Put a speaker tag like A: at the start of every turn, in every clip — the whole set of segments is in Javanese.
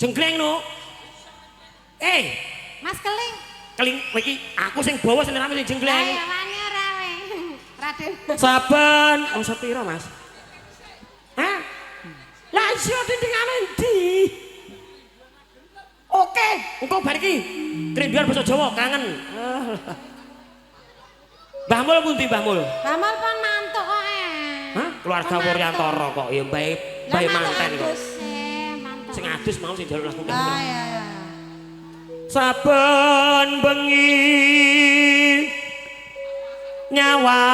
A: Jenggleng no.
B: Mas Keling.
A: Keling iki aku sing bawa sing rame sing jenggleng.
B: Ayo wani ora we. Raden.
A: Saben omset piro, Mas? Hah? Lah iso dindingane ndi? Oke, engko bar iki kerinduan basa Jawa kangen. Mbah Mul pundi Mbah Mul?
B: Mbah Mul pun mantuk kok
A: Hah? Keluarga Wuryantara kok ya bae manten kok.
B: Mantuk.
A: Sing adus mau sing jaluk lagu.
B: Ah ya.
A: Saben bengi nyawang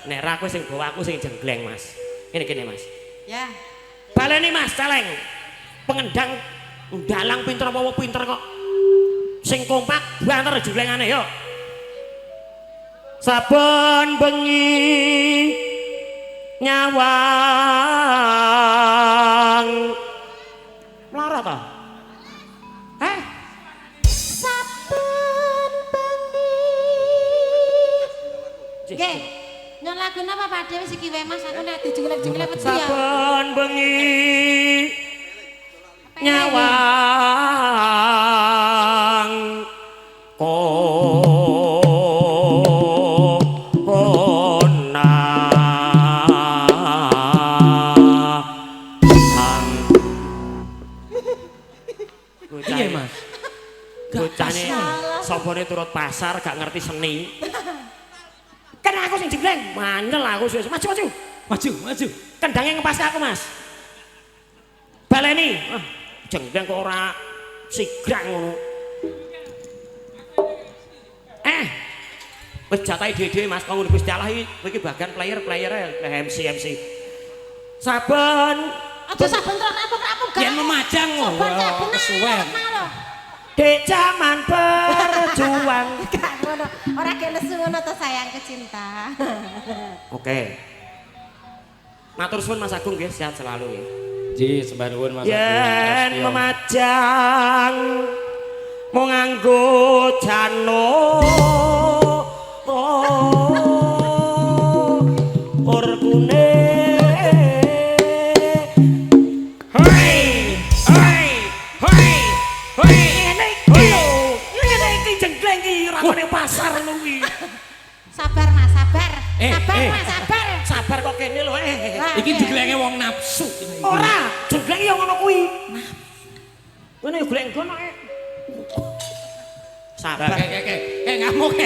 A: nek ra kowe sing bawa aku sing jenggleng Mas. Kene Mas.
B: Ya.
A: Baleni Mas Celeng. Pengendang dalang pinter apa pinter kok. Sing kompak banter jenglengane yo. Saben bengi nyawang lara ta?
B: Saben bengi. Nggih. Nyon lagu napa Pak Dewi iki wae Mas aku nek dijenglek-jenglek wedi ya.
A: Saben bengi nyawang
C: iya Mas.
A: Bocane sopone turut pasar gak ngerti seni. Kan aku sing jenggleng, manyel aku maju. Kendangnya ngepasti aku Mas. Baleni, jenggleng kok ora sigrang ngono. Wis jatahe dhewe Mas, kanggo Gusti Allah iki bagian player MC. Saben
B: aja saben trapuk-trapuk
C: yen memajang kesuwen.
A: Dek zaman berjuang.
B: Gak ngono, ora ge lesu ngono to sayangku cinta.
A: Oke. Matur suwun Mas Agung nggih, sehat selalu ya.
C: Ji, sembah nuwun Mas Agung.
A: Yen memajang mau nganggo jano orkune pasar kuwi.
B: Sabar Mas, sabar. Sabar.
A: Sabar kok kene lho.
C: Iki diglenge wong nafsu.
A: Ora, jengleng ya ngono kuwi. Ngono ya golek ngono. Sabar.
C: Ngamuk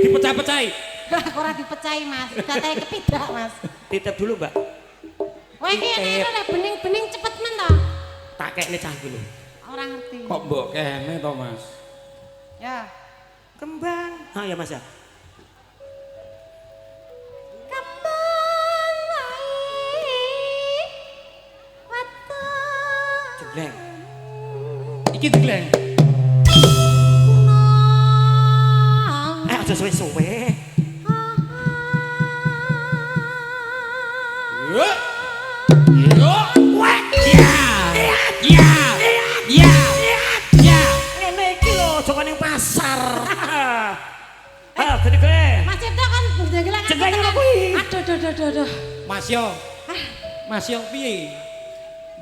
C: dipecah-pecahi.
B: Ora dipecahi Mas, datahe kepidak Mas.
A: Titip dulu, Mbak.
B: Wah iki nek bening-bening cepet men to.
A: Tak kekne cah dulu.
B: Ora ngerti.
C: Kok mbok kene to Mas?
B: Ya.
A: Kembang. Ya Mas ya.
B: Kembang wae. Watu.
A: Jenggleng.
C: Iki digleng.
A: Aja suwe-suwe. Ngene iki lho, joko ning pasar. Ayo gede-gede.
B: Mas Cipto kan jenggleng.
A: Jenggleng ngono kuwi.
B: Aduh.
C: Mas Yo piye?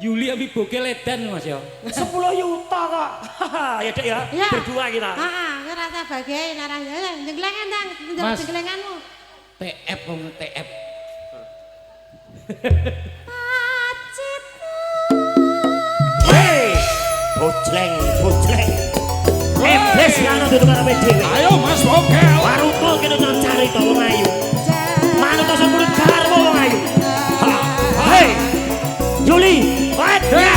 C: Yuli ambil bogel edan Mas Yo.
A: 10 juta kok. Ya Dek ya, berdua kita.
B: Heeh, ngerasa bahagia narah jenggleng ndang, jenglenganmu.
C: TF wong TF.
A: Hei, bojleng. Iblis ngono duduk karo dhewe.
C: Ayo Mas Bogel.
A: Waruko kene cari to wong ayu. Manut to sepuluh garwo wong ayu. Hei. Juli, what? Ya.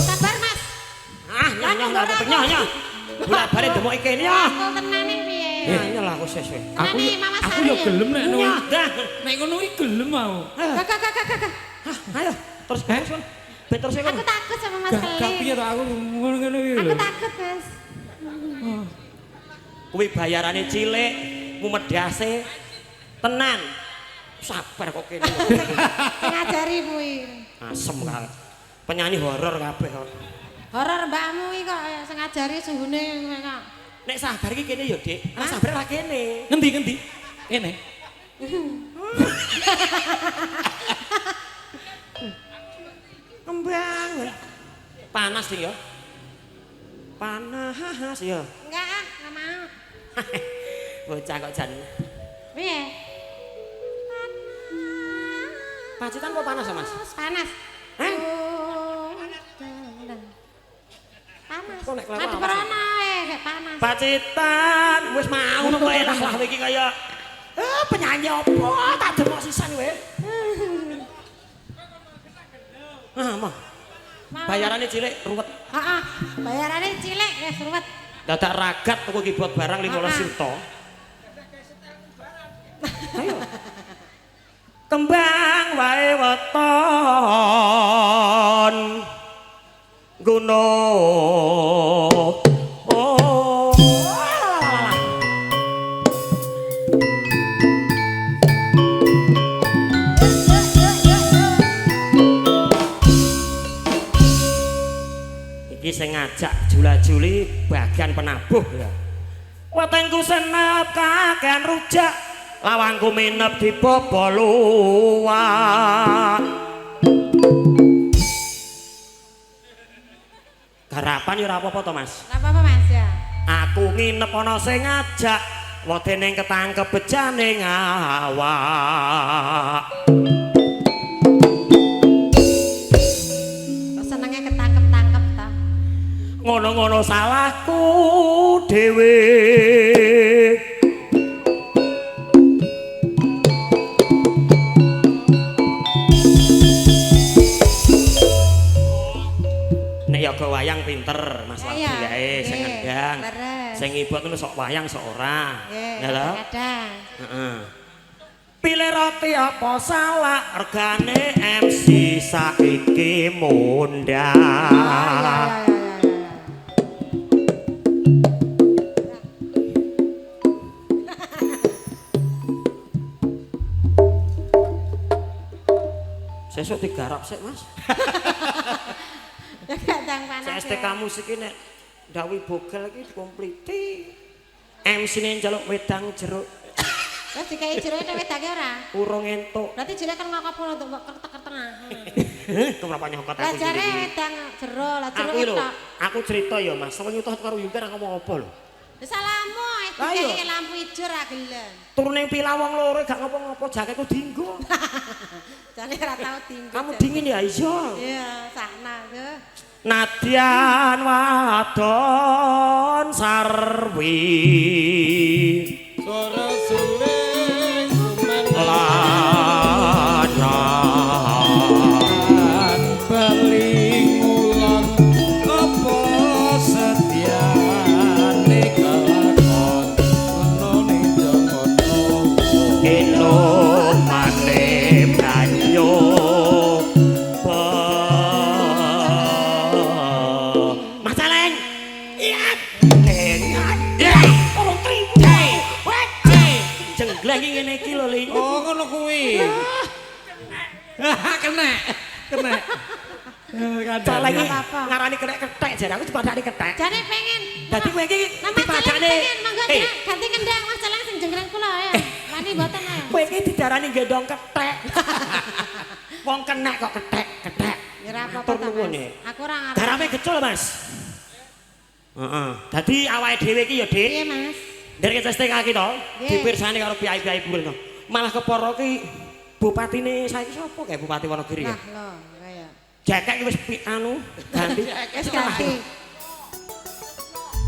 B: Sabar Mas.
A: Nyoh. Bolak-balik demok iki ya.
B: Aku tenane piye?
A: Nyolah aku seswe.
C: Aku yo gelem nek ngono.
A: Dah.
C: Nek ngono iki gelem mau.
B: Gak.
A: Ayo, terus. Nek terus
B: Aku takut sama Mas
C: Gak
B: Keling.
C: piye to aku ngono-ngono iki
B: Aku
C: lho.
B: takut, Mas.
A: Kuwi bayarane cilik, mumedhase tenan. Sabar kok kene.
B: Sing ngajari kuwi.
A: Asem kae. Penyanyi horor kabeh kok.
B: Horor mbakmu iki kok sing ngajari suhune kowe kok.
A: Nek sabar iki kene ya, Dik. Nek sabar ra kene.
C: Ngendi? Kene.
A: Kembang. Panas sih ya. Panas ya.
B: Enggak mau.
A: Bocah kok jan.
B: Piye?
A: Pacitan kok panas ya, Mas?
B: Panas.
A: Hah?
B: Panas.
A: Kok nek kelewat
B: Mati
A: apa
B: corona kayak panas.
A: Pacitan wis mau ngono kok lah iki kaya penyanyi opo tak demok sisan kowe. Mah. Bayarane cilik ruwet.
B: Heeh. Bayarane cilik wis ruwet.
A: Dadak ragat tuku keyboard barang 15 juta. Ayo. Kembang wae weton gunung. Oh. Iki sing ngajak jula-juli bagian penabuh ya. Wetengku senep kakean rujak, lawangku minep dibobol luwak. Garapan ya ora apa-apa to, Mas.
B: Ora apa-apa, Mas ya.
A: Aku nginep ana sing ngajak, wedene ketangkep bejane ngawak.
B: Senenge ketangkep-tangkep ta.
A: Ngono-ngono salahku dhewe. Nek ya go wayang pinter, Mas Wadi kae sing ngendang. Sing ibot ngono sok wayang sok ora. Ya lho.
B: Kadang.
A: Heeh. Pilih roti apa salah regane MC saiki mundhak. Sesuk digarap sik, Mas.
B: Kadang panas.
A: STK musik iki nek Dawi Bogel iki dikompliti. MC-ne njaluk wedang jeruk.
B: Terus dikai jeruk nek wedake ora?
A: Urung entuk.
B: Berarti jeruk kan ngokop untuk mbok ketek tengah.
A: Keberapa nyokot
B: Lah
A: aku
B: jare
A: iki.
B: wedang jeruk, lah jeruk
A: Aku lho,
B: ketok.
A: aku cerita ya, Mas. Sampe nyutuh karo Yungker aku ngomong apa lho.
B: Salamu,
A: Lah iya.
B: iki lampu ijo ra gelem.
A: Turune pila wong loro gak ngopo-ngopo jaketku dienggo.
B: Jane ora tau tinggal.
A: Kamu dingin ya iya.
B: Iya, sakna tuh.
A: Nadyan wadon sarwi
C: Sore suling
A: ladan
C: bali ngulon apa setiane kelakon menone jangono
A: elo mane banyo Masaleng iya orang terima jenggleng iki ngene iki lho Ling.
C: oh ngono kuwi kena
A: Cak lagi
B: Apa-apa.
A: ngarani ketek jare aku dipadani ketek.
B: Jane pengen.
A: Dadi kowe iki
B: Nama
A: dipadane.
B: pengen monggo ganti kendang Mas Celeng sing jenggreng kula ya. Wani mboten ae.
A: Kowe iki didarani gendong ketek. Wong kenek kok ketek.
B: Ya ora apa-apa
A: Matur
B: ta,
A: nuwun,
B: Mas.
A: ya.
B: Aku ora ngarep.
A: Garame gecul, Mas. Heeh. Dadi awake dhewe iki ya, Dik.
B: Piye, Mas?
A: Dari STK iki to,
B: Nggih.
A: dipirsani karo piyai-piyai buril to. Malah keporo ki bupatine saiki sapa kae Bupati Wonogiri ya?
B: Lah, lho, kaya.
A: Jakek iki wis anu ganti.
B: Wis ganti.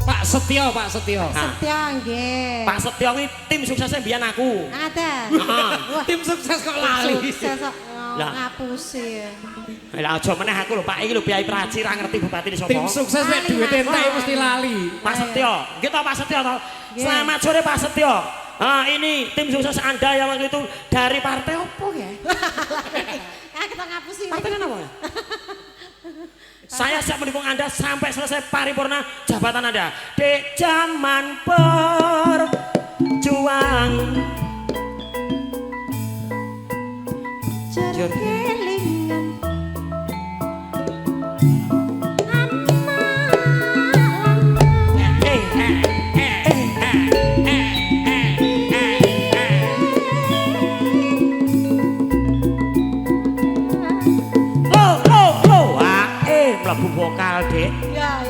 C: Pak Setio
B: Setya nggih.
A: Pak Setyo kuwi tim suksesnya mbiyen aku.
B: Ada.
A: Heeh.
B: Wah,
C: tim sukses kok lali
B: sukses kok
A: Lah.
B: ngapusi.
A: Lah aja meneh aku lho Pak iki lho Piyai Praci ra ngerti bupatine sapa.
C: tim sukses nek
B: Lali,
C: duit
B: Mas.
C: entek mesti lali
A: Pak Setyo. Nggih to Pak Setyo to.
B: Nggih.
A: Selamat sore Pak Setyo. Ah ini tim sukses Anda yang waktu itu dari partai apa ya?
B: Ah kita ngapusi.
A: Partai kan apa? Saya siap mendukung Anda sampai selesai paripurna jabatan Anda. Di zaman berjuang.
B: Kelingan
A: mlebu vokal, Dik.
B: ya.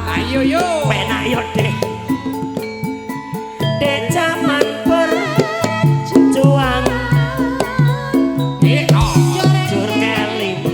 C: Ayo yo.
A: Penak yo, Dik. Di zaman berjuang. Jur keling.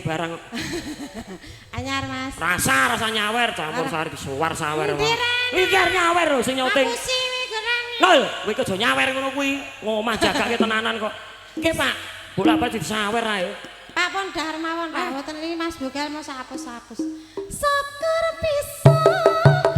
A: barang
B: anyar Mas.
A: Rasa nyawer campur sari disuwar sawer.
B: Iki
A: nyawer lho sing nyuting.
B: Aku sih gerang.
A: Nol, kowe aja nyawer ngono kuwi. Ngomah jagake tenanan kok. Nggih, Pak. Bolak-balik disawer ae.
B: Pak pun dahar mawon Pak. Mboten iki Mas Bogal mau sapus-sapus. Syukur pisan.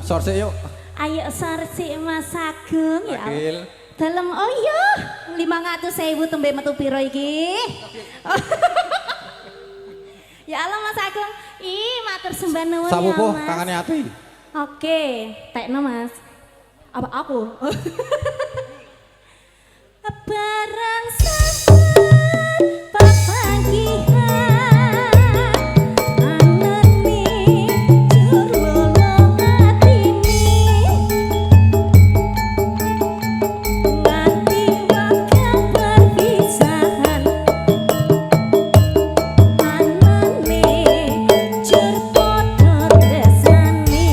D: Sor sik yuk.
E: Ayo sor sik Mas Agung ya.
D: Agil.
E: Dalem oh iya 500.000 tembe metu piro iki? Ya Allah Mas Agung. Ih matur sembah nuwun ya
D: Sapupuh
E: Mas.
D: kangane ati.
E: Oke, tekno Mas. Apa aku? Barang sabar pepagihan anane jur lolo atine nganti bakal perpisahan anane jur padha tresnane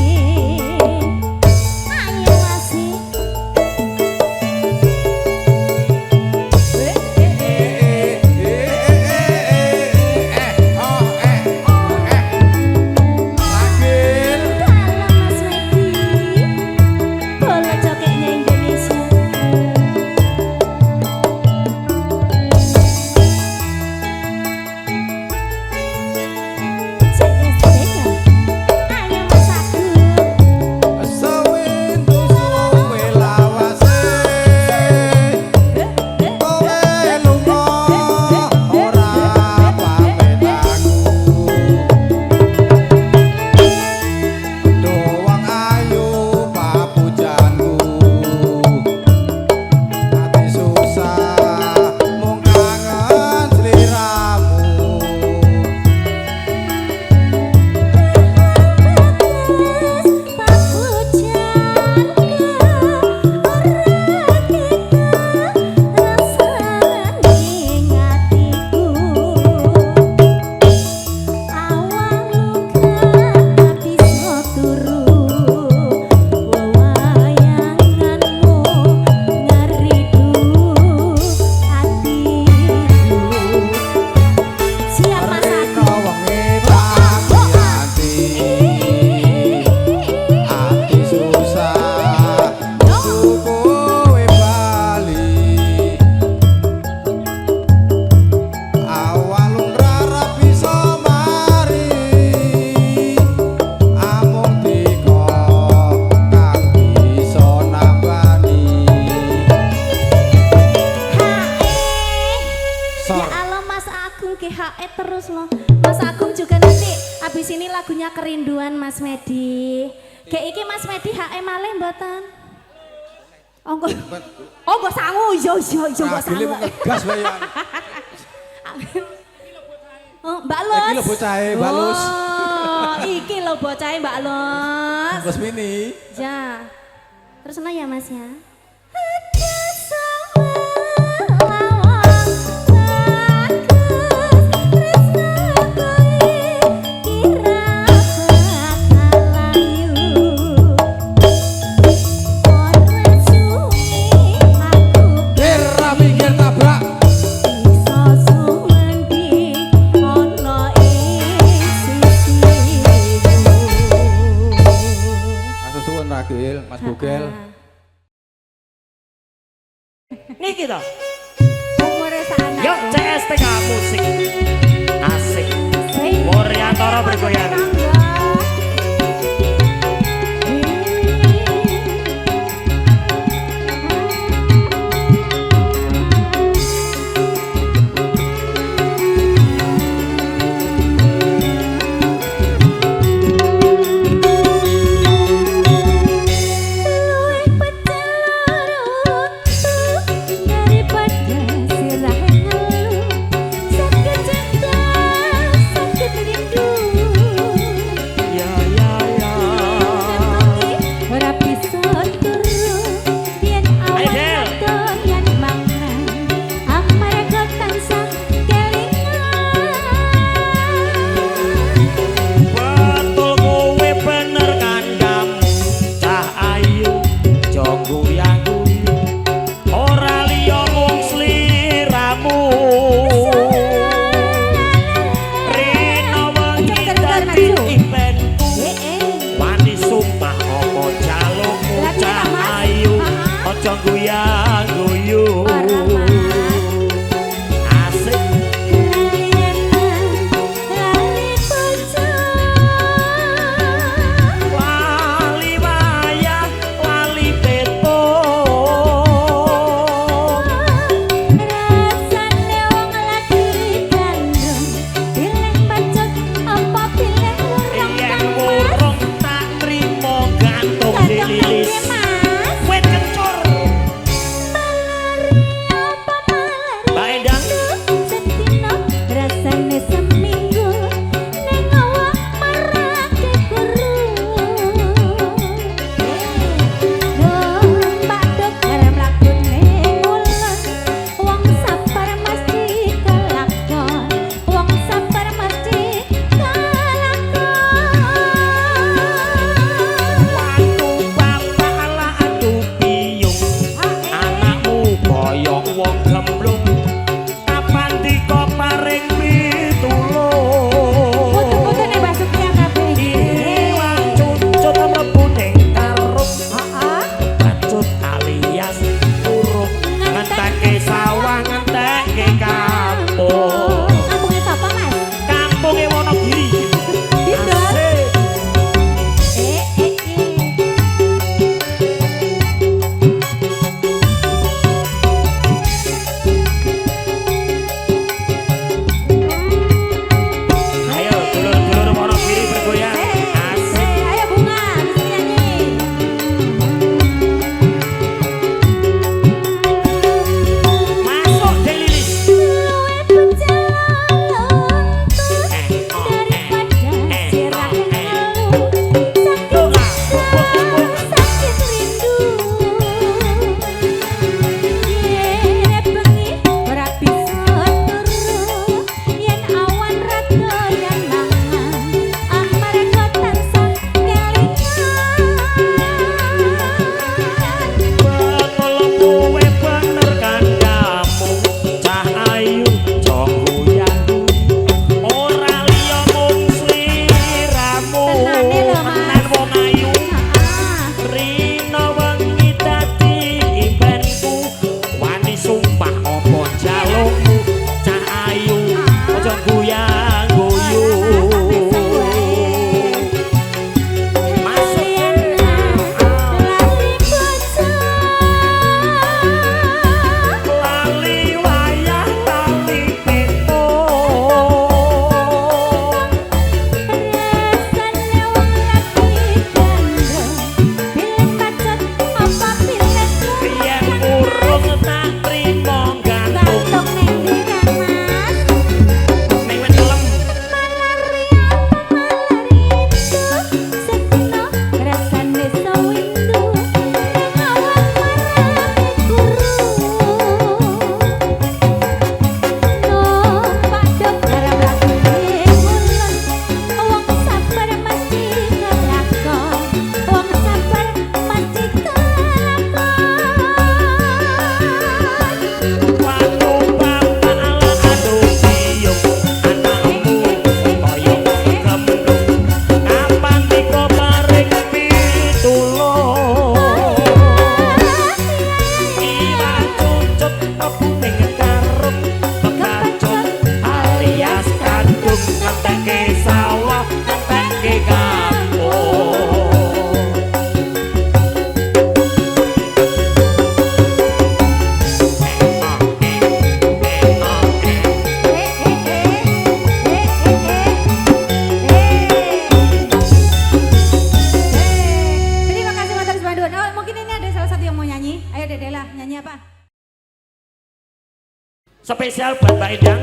E: ayo asik dalam Mas Wedi bola cokeknya Indonesia CSTK ayo Mas Agung
D: Sewindu suwe lawase. Kowe lunga ora pamit aku. Doang ayu papujanku. Ati susah mung kangen sliramu.
E: Siap Mas Agung.
D: Wengi tangi ati susah kowe bali awal ora bisa mari amung diko kang bisa nambani
E: Ya Allah Mas Agung GHE terus loh. Mas Agung juga nanti abis ini lagunya Kerinduan Mas Medi. Kayak iki Mas Medi HE malih mboten? Onggo sangu yo
D: Agile
E: sangu.
D: mung ngegas wae ya.
E: Oh, Mbak Lus.
D: Iki lho bocahe, Mbak Lus.
E: Oh, iki lho bocahe Mbak Lus.
D: Bos Mini.
E: Ya. Terus ya Mas ya. Ada sama lawang bagus tresno kowe kira bakal layu ora suwi aku
D: Kira mikir tabrak.
E: bisa suwendi ana ing sisimu.
D: Suwun Ragil, Mas Bugel.
A: Niki to.
E: Umure sana.
A: Yuk CSTK musik. Asik. Woriantara bergoyang.
E: Luwih pecelurut daripada sirah halu sakit cinta sakit rindu
A: Ya.
E: ora bisa turu yen awak
A: Del.
E: doyan mangan amarga tansah kelingan
A: Betul kowe bener kandhamu cah ayu jonggo yaku ora liya mung sliramu Rina wengi dadi impenku wani sumpah apa jalukmu cah ayu aja guyu asik
E: lali pocong
A: wali Wong tak trimo gantung
E: Gantung ning ndi kan Mas?
A: ning wit kelem.
E: Malari sekno rasane sawindu ning awak marane guru. No padhok garap lagi ngulon wong sabar mesti kelakon. Wong sabar mesti kelakon.
A: Waktu bapak ala adu siung anakmu koyo gemblung kapan tiko paring pitulung iwak cucut kepuning karung kebacut alias kandung ngeteke sawah ngeteke kampung.
F: Terima kasih Matur Semandun. Oh, mungkin ini ada salah satu yang mau nyanyi. Ayo Dede lah, nyanyi apa?
A: Spesial buat Mbak Endang.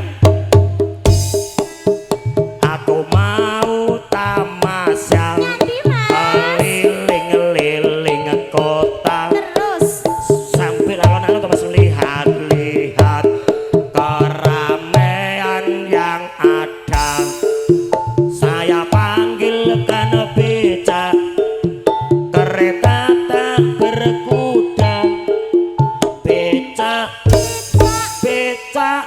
A: Aku mau tamasya
E: Nyanyi, Mas.
A: keliling-liling kota
E: Terus
A: sambil alon-alon terus lihat-lihat keramaian yang ada. Saya panggilkan becak, kereta tak berkuda, becak, becak,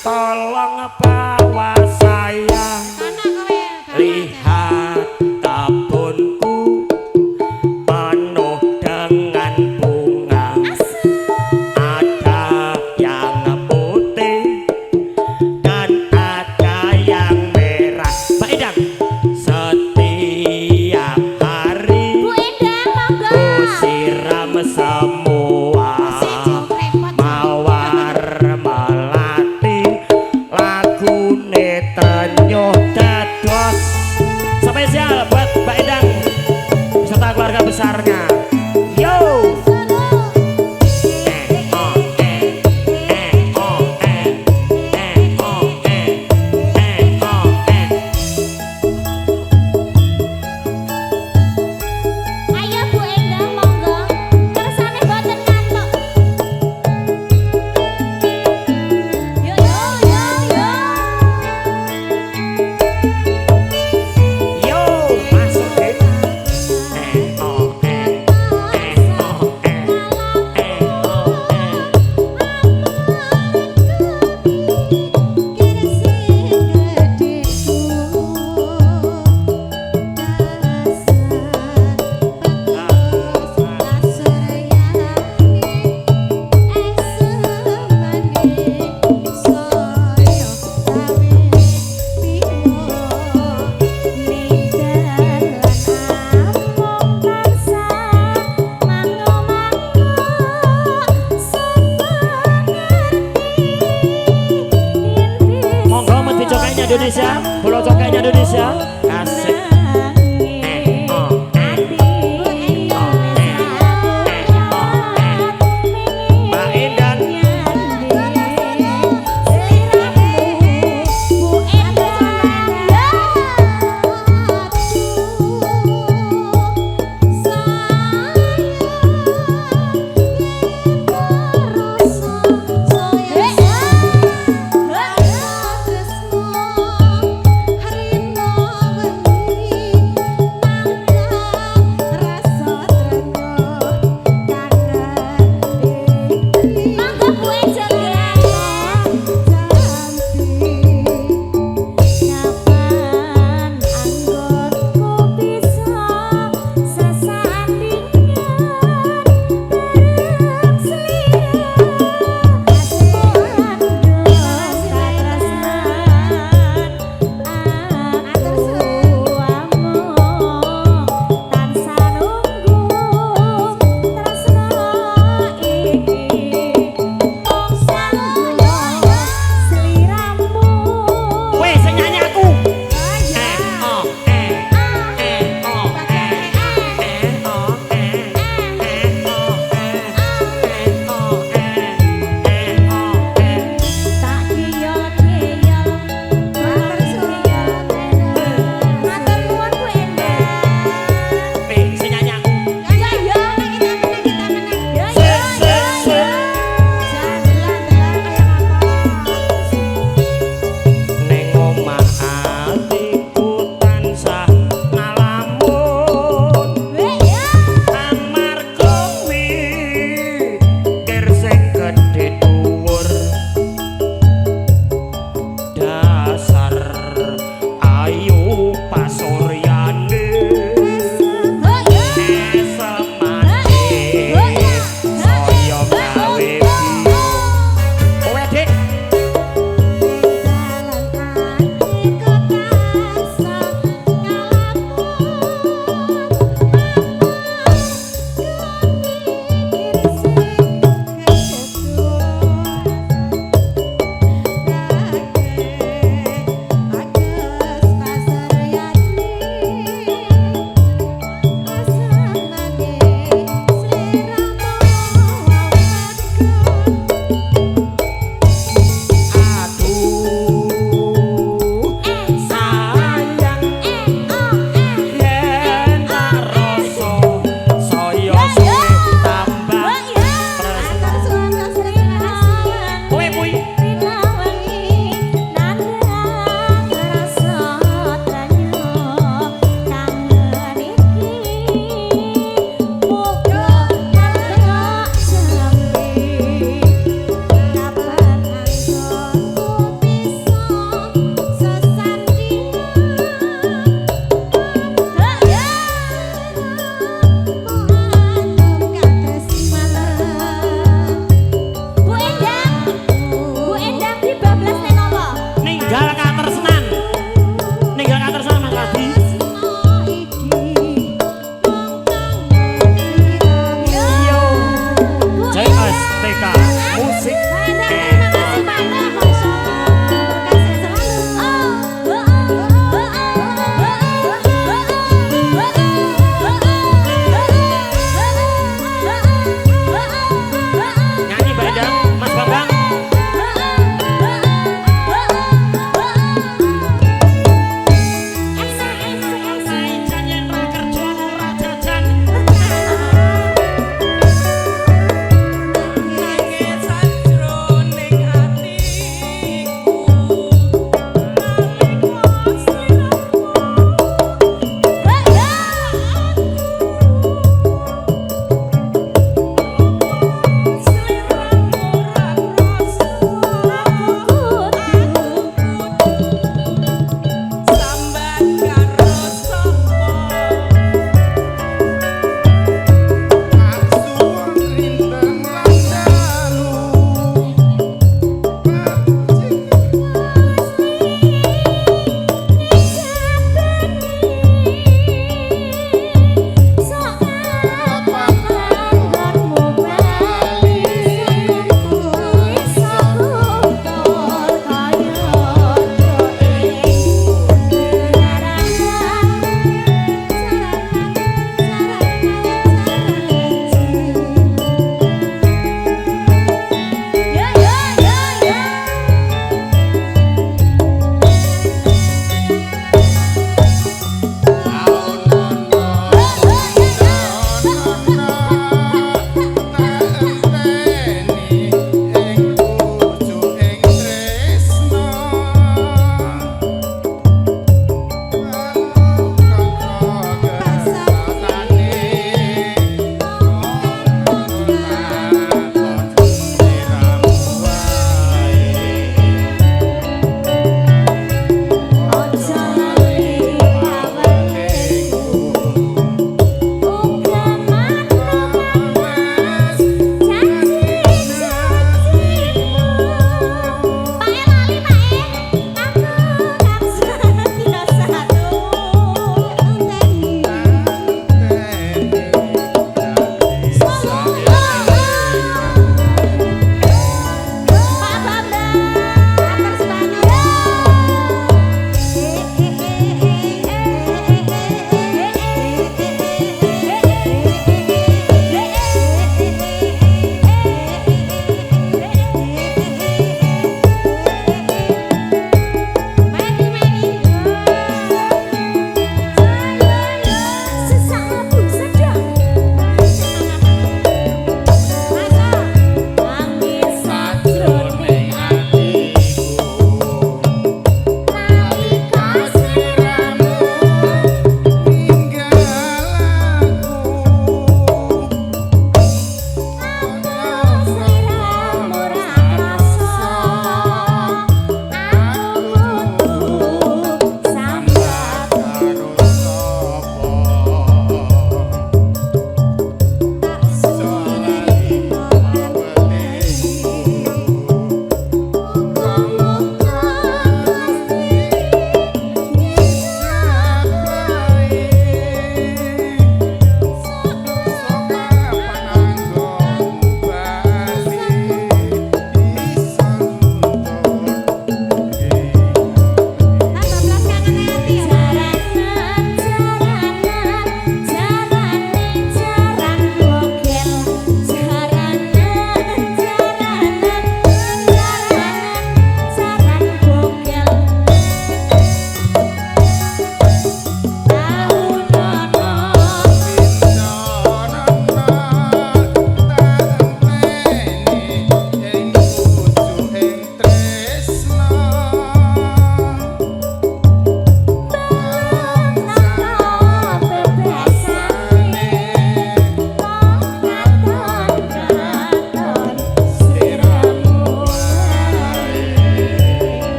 A: tolong bawa saya
B: Anak kowe.
A: lihat kebunku penuh dengan bunga. Ada yang putih dan ada yang merah. Mbak Endang, setiap hari
E: Bu Endang monggo.
A: ku siram semua mawar melati lagune tenyuh dados. Spesial buat Mbak Endang beserta keluarga besarnya. Yo.
E: Ayo Bu Endang monggo. Kersane boten ngantuk. Yo yo yo yo.
A: Yo, masukin. Monggo mesti cokainya Indonesia, pulau cokainya Indonesia. Kasih.